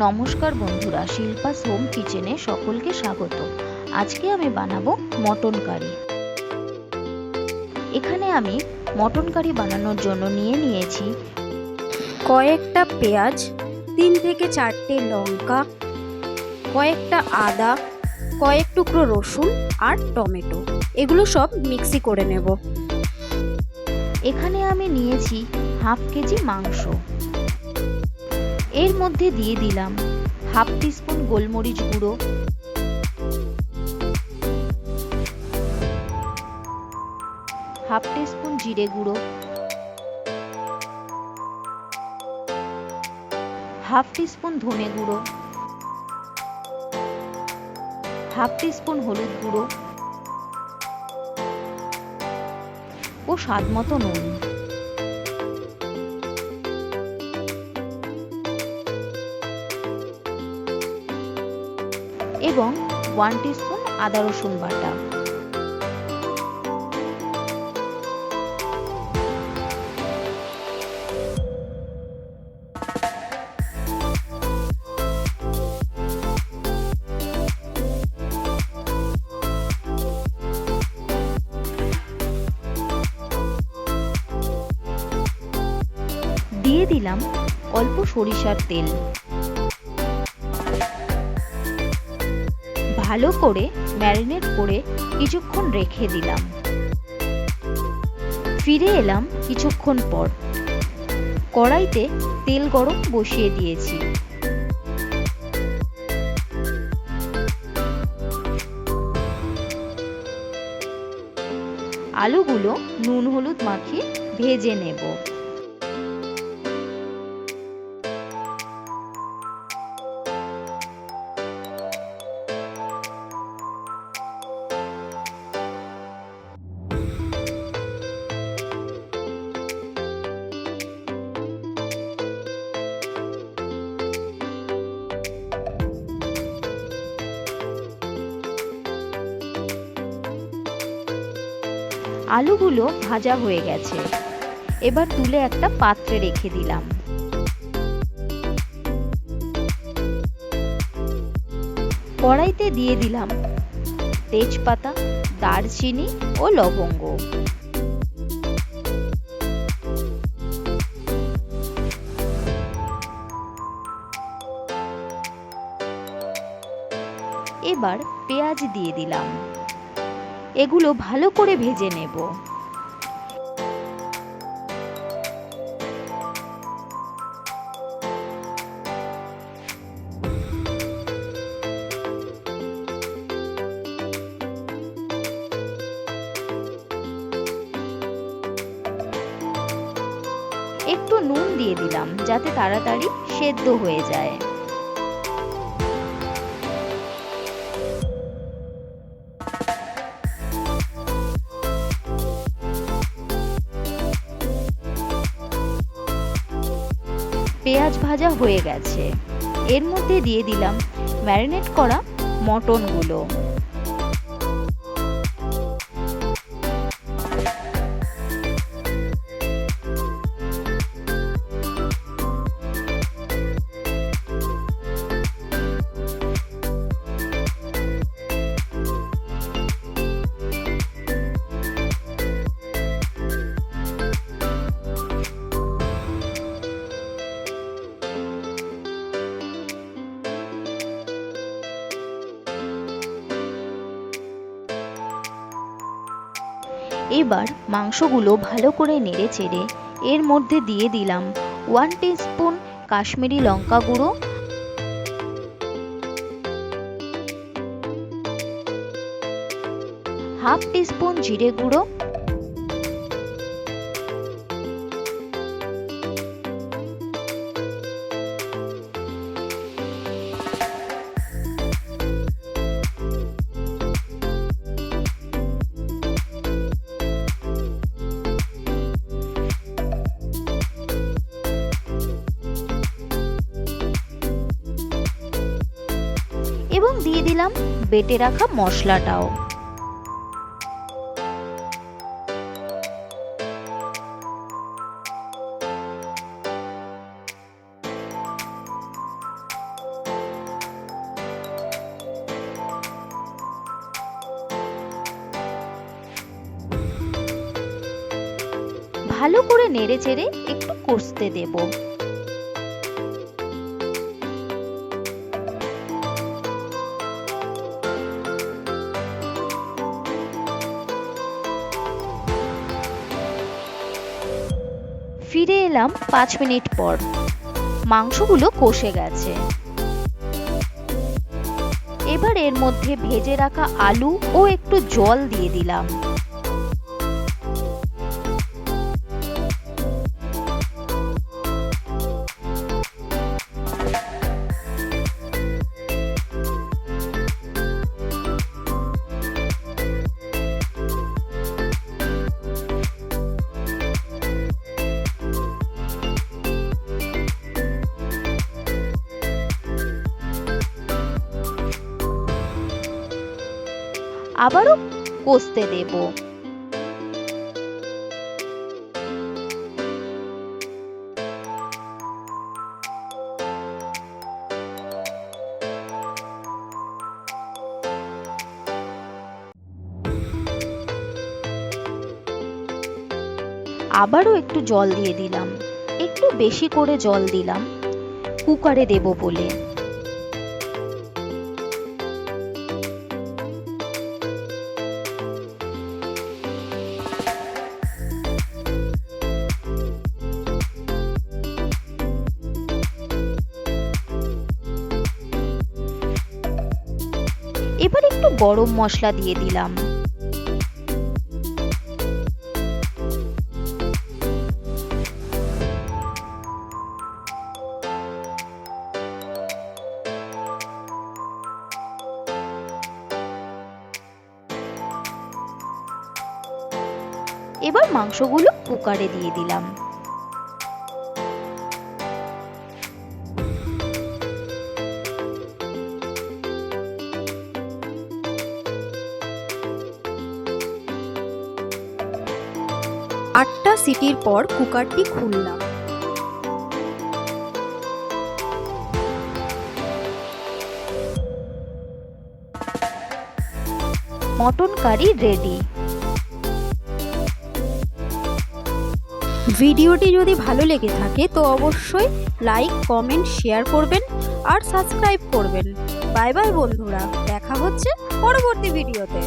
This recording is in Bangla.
নমস্কার বন্ধুরা, শিল্পাস হোম কিচেনে সকলকে স্বাগত। আজকে আমি বানাবো মটন কারি। এখানে আমি মটন কারি বানানোর জন্য নিয়েছি কয়েকটা পেঁয়াজ, 3 থেকে 4টে লঙ্কা, কয়েকটা আদা, কয়েক টুকরো রসুন আর টমেটো। এগুলো সব মিক্সি করে নেব। এখানে আমি নিয়েছি হাফ কেজি মাংস। এর মধ্যে দিয়ে দিলাম হাফ টিস্পুন গোলমরিচ গুঁড়ো, হাফ টিস্পুন জিরে গুঁড়ো, হাফ টিস্পুন ধনে গুঁড়ো, হাফ টিস্পুন হলুদ গুঁড়ো ও স্বাদ মতো নুন। এবং 1 টিস্পুন আদা রসুন বাটা। দিয়ে দিলাম অল্প সরিষার তেল। ভালো করে ম্যারিনেট করে কিছুক্ষণ রেখে দিলাম। ফিরে এলাম কিছুক্ষণ পর। কড়াইতে তেল গরম বসিয়ে দিয়েছি। আলুগুলো নুন হলুদ মাখিয়ে ভেজে নেব। আলুগুলো ভাজা হয়ে গেছে। এবার তুলে একটা পাত্রে রেখে দিলাম। কড়াইতে দিয়ে দিলাম তেজপাতা, দারচিনি ও লবঙ্গ। এবার পেঁয়াজ দিয়ে দিলাম। এগুলো ভালো করে ভেজে নেব। একটু নুন দিয়ে দিলাম যাতে তাড়াতাড়ি সেদ্ধ হয়ে যায়। পেঁয়াজ ভাজা হয়ে গেছে। এর মধ্যে দিয়ে দিলাম ম্যারিনেট করা মটনগুলো। এবার মাংসগুলো ভালো করে নেড়ে চেড়ে এর মধ্যে দিয়ে দিলাম 1 টিস্পুন কাশ্মীরি লঙ্কা গুঁড়ো, হাফ টিস্পুন জিরে গুঁড়ো, এবং দিয়ে দিলাম বেটে রাখা মশলাটাও। ভালো করে নেড়েচেড়ে একটু কষতে দেব। ফিরে এলাম 5 মিনিট পর। মাংসগুলো কষে গেছে। এবার এর মধ্যে ভেজে রাখা আলু ও একটু জল দিয়ে দিলাম। আবারও কষতে দেব। আবারও একটু জল দিয়ে দিলাম, একটু বেশি করে জল দিলাম কুকারে দেব বলে। এবার একটু গরম মশলা দিয়ে দিলাম। এবার মাংসগুলো কুকারে দিয়ে দিলাম। আটটা সিটির পর কুকারটি খুললাম। Mutton curry ready. ভিডিওটি যদি ভালো লেগে থাকে তো অবশ্যই লাইক, কমেন্ট, শেয়ার করবেন আর সাবস্ক্রাইব করবেন। বাই বাই বন্ধুরা, দেখা হচ্ছে পরবর্তী ভিডিওতে।